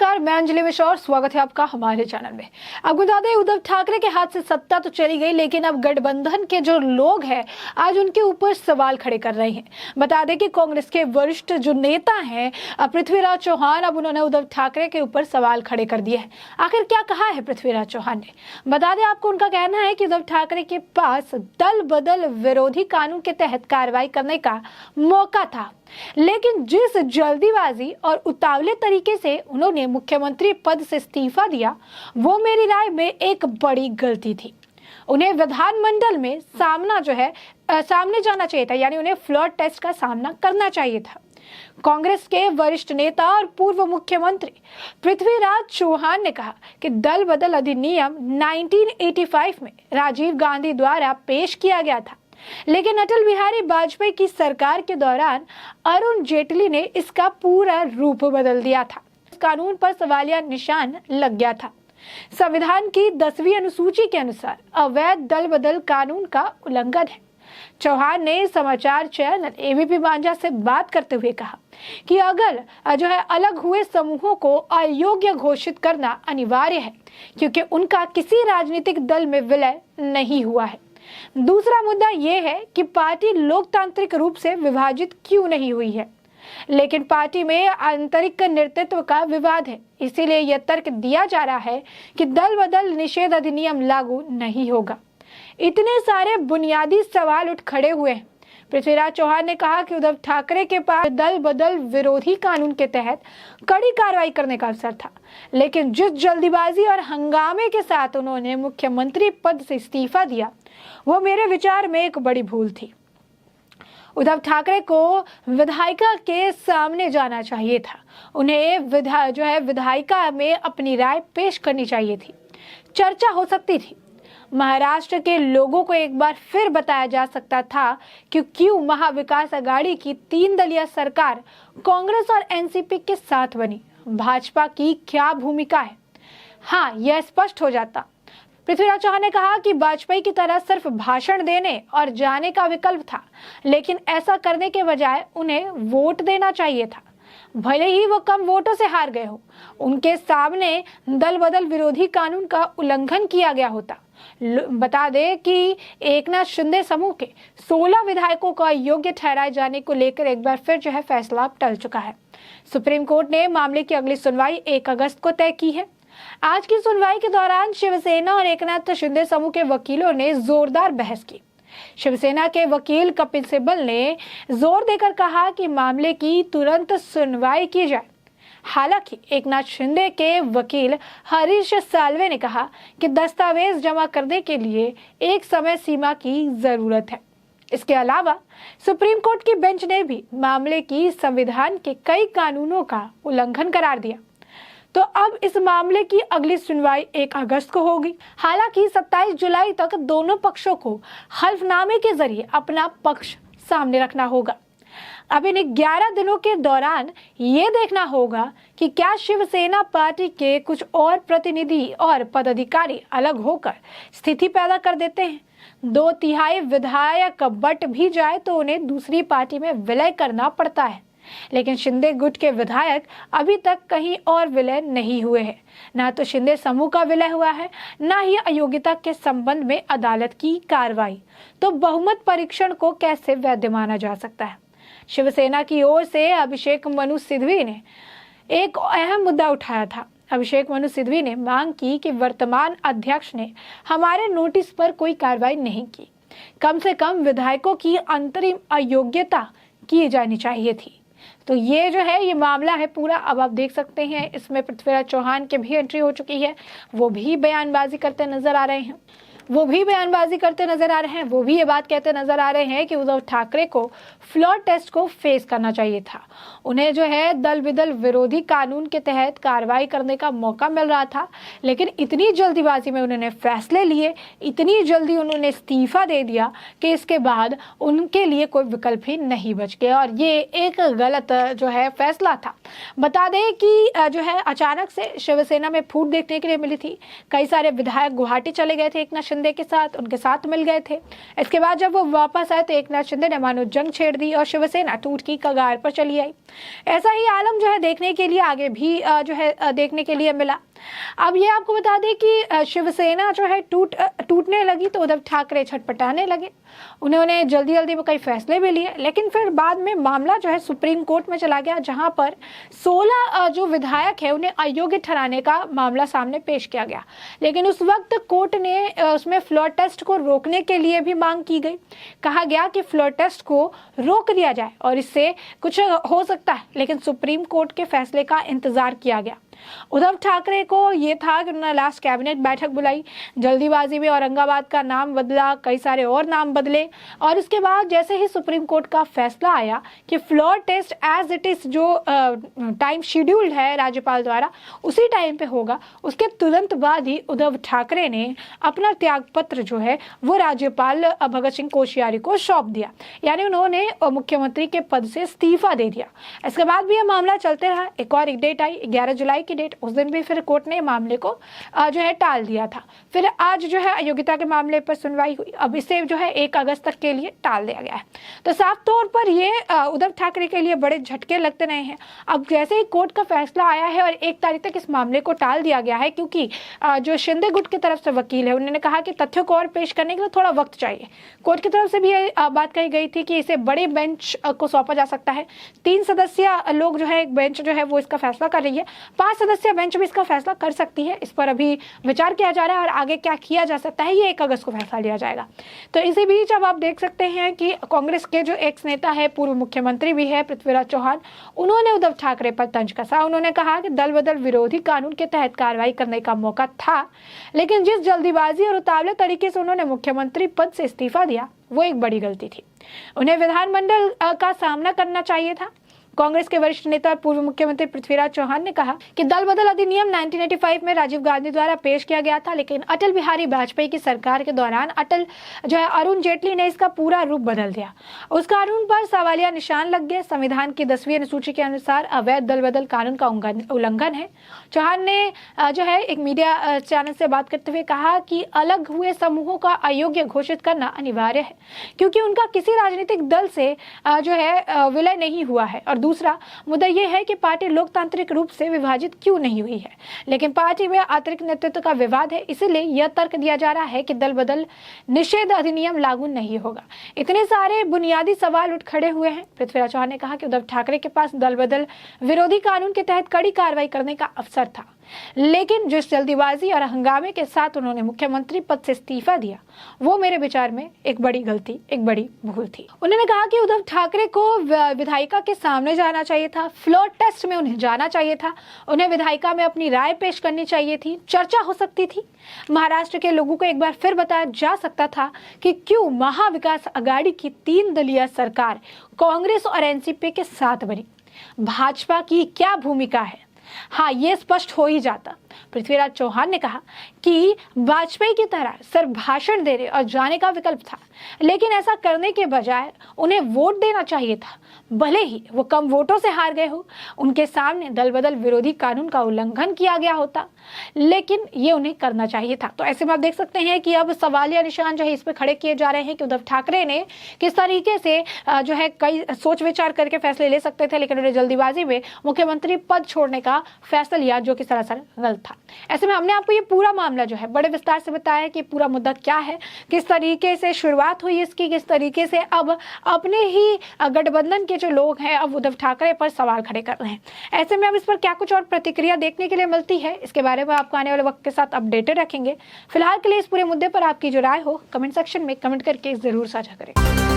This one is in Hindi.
नमस्कार, मैं अंजलि मिश्रा और स्वागत है आपका हमारे चैनल में। अब बता दें, उद्धव ठाकरे के हाथ से सत्ता तो चली गई, लेकिन अब गठबंधन के जो लोग हैं आज उनके ऊपर सवाल खड़े कर रहे हैं। बता दें कि कांग्रेस के वरिष्ठ जो नेता हैं पृथ्वीराज चौहान, अब उन्होंने उद्धव ठाकरे के ऊपर सवाल खड़े कर दिए हैं। आखिर क्या कहा है पृथ्वीराज चौहान ने? बता दें आपको, उनका कहना है कि उद्धव ठाकरे के पास दल बदल विरोधी कानून के तहत कार्रवाई करने का मौका था, लेकिन जिस जल्दीबाजी और उतावले तरीके से उन्होंने मुख्यमंत्री पद से इस्तीफा दिया, वो मेरी राय में एक बड़ी गलती थी। उन्हें विधानमंडल में सामने जाना चाहिए था, यानी उन्हें फ्लोर टेस्ट का सामना करना चाहिए था। कांग्रेस के वरिष्ठ नेता और पूर्व मुख्यमंत्री पृथ्वीराज चौहान ने कहा कि दल बदल अधिनियम 1985 में राजीव गांधी द्वारा पेश किया गया था, लेकिन अटल बिहारी वाजपेयी की सरकार के दौरान अरुण जेटली ने इसका पूरा रूप बदल दिया था। इस कानून पर सवालिया निशान लग गया था। संविधान की 10वीं अनुसूची के अनुसार अवैध दल बदल कानून का उल्लंघन है। चौहान ने समाचार चैनल एबीपी मांझा से बात करते हुए कहा कि अगर अलग हुए समूहों को अयोग्य घोषित करना अनिवार्य है, क्योंकि उनका किसी राजनीतिक दल में विलय नहीं हुआ है। दूसरा मुद्दा यह है कि पार्टी लोकतांत्रिक रूप से विभाजित क्यों नहीं हुई है, लेकिन पार्टी में आंतरिक नेतृत्व का विवाद है। इसीलिए यह तर्क दिया जा रहा है कि दल बदल निषेध अधिनियम लागू नहीं होगा। इतने सारे बुनियादी सवाल उठ खड़े हुए हैं। पृथ्वीराज चौहान ने कहा कि उद्धव ठाकरे के पास दल बदल विरोधी कानून के तहत कड़ी कार्रवाई करने का अवसर था, लेकिन जिस जल्दीबाजी और हंगामे के साथ उन्होंने मुख्यमंत्री पद से इस्तीफा दिया, वो मेरे विचार में एक बड़ी भूल थी। उद्धव ठाकरे को विधायिका के सामने जाना चाहिए था। उन्हें विधायिका में अपनी राय पेश करनी चाहिए थी, चर्चा हो सकती थी। महाराष्ट्र के लोगों को एक बार फिर बताया जा सकता था कि क्यों महाविकास अघाड़ी की 3 दलीय सरकार कांग्रेस और एनसीपी के साथ बनी। भाजपा की क्या भूमिका है, हाँ, यह स्पष्ट हो जाता। पृथ्वीराज चौहान ने कहा कि वाजपेयी की तरह सिर्फ भाषण देने और जाने का विकल्प था, लेकिन ऐसा करने के बजाय उन्हें वोट देना चाहिए था। भले ही वो कम वोटों से हार गए हो, उनके सामने दल बदल विरोधी कानून का उल्लंघन किया गया होता। बता दें कि एकनाथ शिंदे समूह के 16 विधायकों का योग्य ठहराए जाने को लेकर एक बार फिर फैसला टल चुका है। सुप्रीम कोर्ट ने मामले की अगली सुनवाई 1 अगस्त को तय की है। आज की सुनवाई के दौरान शिवसेना और एकनाथ शिंदे समूह के वकीलों ने जोरदार बहस की। शिवसेना के वकील कपिल सिब्बल ने जोर देकर कहा कि मामले की तुरंत सुनवाई की जाए। हालांकि एकनाथ शिंदे के वकील हरीश साल्वे ने कहा कि दस्तावेज जमा करने के लिए एक समय सीमा की जरूरत है। इसके अलावा सुप्रीम कोर्ट की बेंच ने भी मामले की संविधान के कई कानूनों का उल्लंघन करार दिया। तो अब इस मामले की अगली सुनवाई 1 अगस्त को होगी। हालांकि 27 जुलाई तक दोनों पक्षों को हल्फनामे के जरिए अपना पक्ष सामने रखना होगा। अब इन 11 दिनों के दौरान ये देखना होगा कि क्या शिवसेना पार्टी के कुछ और प्रतिनिधि और पदाधिकारी अलग होकर स्थिति पैदा कर देते हैं। 2/3 विधायक बट भी जाए तो उन्हें दूसरी पार्टी में विलय करना पड़ता है, लेकिन शिंदे गुट के विधायक अभी तक कहीं और विलय नहीं हुए हैं। ना तो शिंदे समूह का विलय हुआ है, ना ही अयोग्यता के संबंध में अदालत की कार्रवाई। तो बहुमत परीक्षण को कैसे वैध माना जा सकता है? शिवसेना की ओर से अभिषेक मनु सिंघवी ने एक अहम मुद्दा उठाया था। अभिषेक मनु सिंघवी ने मांग की कि वर्तमान अध्यक्ष ने हमारे नोटिस पर कोई कार्रवाई नहीं की, कम से कम विधायकों की अंतरिम अयोग्यता की जानी चाहिए थी। तो ये मामला है पूरा। अब आप देख सकते हैं इसमें पृथ्वीराज चौहान की भी एंट्री हो चुकी है। वो भी बयानबाजी करते नजर आ रहे हैं। वो भी ये बात कहते नजर आ रहे हैं कि उद्धव ठाकरे को फ्लोर टेस्ट को फेस करना चाहिए था। उन्हें दल बदल विरोधी कानून के तहत कार्रवाई करने का मौका मिल रहा था, लेकिन इतनी जल्दीबाजी में उन्होंने फैसले लिए, इतनी जल्दी उन्होंने इस्तीफा दे दिया कि इसके बाद उनके लिए कोई विकल्प ही नहीं बच गया, और ये एक गलत फैसला था। बता दें कि अचानक से शिवसेना में फूट देखने के लिए मिली थी। कई सारे विधायक गुवाहाटी चले गए थे एकनाथ शिंदे के साथ उनके साथ मिल गए थे। इसके बाद जब वो वापस आए तो एकनाथ शिंदे ने मानो जंग छेड़ दी और शिवसेना टूट की कगार पर चली आई। ऐसा ही आलम जो है देखने के लिए आगे भी देखने के लिए मिला। अब ये आपको बता दें कि शिवसेना जो है टूटने लगी तो उद्धव ठाकरे छटपटाने लगे। उन्होंने जल्दी जल्दी में कई फैसले भी लिए, लेकिन फिर बाद में मामला जो है सुप्रीम कोर्ट में चला गया, जहां पर 16 जो विधायक है उन्हें अयोग्य ठहराने का मामला सामने पेश किया गया। लेकिन उस वक्त कोर्ट ने उसमें फ्लोर टेस्ट को रोकने के लिए भी मांग की गई। कहा गया कि फ्लोर टेस्ट को रोक दिया जाए और इससे कुछ हो सकता है, लेकिन सुप्रीम कोर्ट के फैसले का इंतजार किया गया। उद्धव ठाकरे को ये था कि उन्होंने लास्ट कैबिनेट बैठक बुलाई, जल्दीबाजी में औरंगाबाद का नाम बदला, कई सारे और नाम बदले, और उसके बाद जैसे ही सुप्रीम कोर्ट का फैसला आया कि floor test as it is जो टाइम शेड्यूल्ड है राज्यपाल द्वारा उसी टाइम पे होगा, उसके तुरंत बाद ही उद्धव ठाकरे ने अपना त्यागपत्र जो है वो राज्यपाल भगत सिंह कोश्यारी को सौंप दिया, यानी उन्होंने मुख्यमंत्री के पद से इस्तीफा दे दिया। इसके बाद भी यह मामला चलते रहा। एक और डेट आई 11 जुलाई की डेट, उस दिन भी फिर कोर्ट ने मामले को जो है टाल दिया था। फिर आज जो है अयोग्यता के मामले पर सुनवाई हुई, अब इसे जो है 1 अगस्त तक के लिए टाल दिया गया है। तो साफ तौर पर ये उद्धव ठाकरे के लिए बड़े झटके लगते रहे हैं। अब जैसे ही कोर्ट का फैसला आया है और 1 तारीख तक इस मामले को टाल दिया गया है, क्योंकि जो शिंदे गुट की तरफ से वकील है उन्होंने कहा कि तथ्यों को और पेश करने के लिए थोड़ा वक्त चाहिए। कोर्ट की तरफ से भी बात कही गई थी कि इसे बड़े बेंच को सौंपा जा सकता है। 3 सदस्यीय लोग जो है एक बेंच जो है वो इसका फैसला कर रही है, 5 सदस्यीय बेंच भी इसका फैसला कर सकती है। इस पर अभी विचार किया जा रहा है और आगे क्या किया जा सकता है ये 1 अगस्त को फैसला लिया जाएगा। तो इसी बीच अब आप देख सकते हैं कि कांग्रेस के जो एक्स नेता है, पूर्व मुख्यमंत्री भी है पृथ्वीराज चौहान, उन्होंने उद्धव ठाकरे पर तंज कसा। उन्होंने कहा कि दल बदल विरोधी कानून के तहत कार्रवाई करने का मौका था, लेकिन जिस जल्दीबाजी और उतावले तरीके से उन्होंने मुख्यमंत्री पद से इस्तीफा दिया वो एक बड़ी गलती थी। उन्हें विधानमंडल का सामना करना चाहिए था। कांग्रेस के वरिष्ठ नेता और पूर्व मुख्यमंत्री पृथ्वीराज चौहान ने कहा कि दल बदल अधिनियम 1985 में राजीव गांधी द्वारा पेश किया गया था, लेकिन अटल बिहारी वाजपेयी की सरकार के दौरान अरुण जेटली ने इसका पूरा रूप बदल दिया। उस कानून पर सवालिया निशान लग गए। संविधान की 10वीं अनुसूची के अनुसार अवैध दल बदल कानून का उल्लंघन है। चौहान ने जो है एक मीडिया चैनल से बात करते हुए कहा कि अलग हुए समूहों का अयोग्य घोषित करना अनिवार्य है, क्योंकि उनका किसी राजनीतिक दल से जो है विलय नहीं हुआ है। और दूसरा मुद्दा यह है कि पार्टी लोकतांत्रिक रूप से विभाजित क्यों नहीं हुई है, लेकिन पार्टी में आंतरिक नेतृत्व का विवाद है, इसलिए यह तर्क दिया जा रहा है कि दल बदल निषेध अधिनियम लागू नहीं होगा। इतने सारे बुनियादी सवाल उठ खड़े हुए हैं। पृथ्वीराज चौहान ने कहा कि उद्धव ठाकरे के पास दल बदल विरोधी कानून के तहत कड़ी कार्रवाई करने का अवसर था, लेकिन जिस जल्दीबाजी और हंगामे के साथ उन्होंने मुख्यमंत्री पद से इस्तीफा दिया वो मेरे विचार में एक बड़ी गलती, एक बड़ी भूल थी। उन्होंने कहा कि उद्धव ठाकरे को विधायिका के सामने जाना चाहिए था, फ्लोर टेस्ट में उन्हें जाना चाहिए था, उन्हें विधायिका में अपनी राय पेश करनी चाहिए थी, चर्चा हो सकती थी। महाराष्ट्र के लोगों को एक बार फिर बताया जा सकता था कि क्यों महाविकास आघाड़ी की 3 दलीय सरकार कांग्रेस और एनसीपी के साथ बनी। भाजपा की क्या भूमिका है, हाँ ये स्पष्ट हो ही जाता। पृथ्वीराज चौहान ने कहा कि वाजपेयी की तरह सिर्फ भाषण देने और जाने का विकल्प था, लेकिन ऐसा करने के बजाय उन्हें वोट देना चाहिए था। भले ही वो कम वोटों से हार गए हो, उनके सामने दल बदल विरोधी कानून का उल्लंघन किया गया होता, लेकिन ये उन्हें करना चाहिए था। तो ऐसे में आप देख सकते हैं कि अब सवालिया निशान जो है इस पे खड़े किए जा रहे हैं कि उद्धव ठाकरे ने किस तरीके से जो है कई सोच विचार करके फैसले ले सकते थे, लेकिन उन्हें जल्दीबाजी में मुख्यमंत्री पद छोड़ने का फैसला लिया, जो कि सरासर गलत था। ऐसे में हमने आपको ये पूरा मामला जो है बड़े विस्तार से बताया कि पूरा मुद्दा क्या है, किस तरीके से शुरुआत हुई इसकी, किस तरीके से अब अपने ही गठबंधन के जो लोग हैं अब उद्धव ठाकरे पर सवाल खड़े कर रहे हैं। ऐसे में अब इस पर क्या कुछ और प्रतिक्रिया देखने के लिए मिलती है, इसके बारे में आपको आने वाले वक्त के साथ अपडेटेड रखेंगे। फिलहाल के लिए इस पूरे मुद्दे पर आपकी जो राय हो कमेंट सेक्शन में कमेंट करके जरूर साझा करें।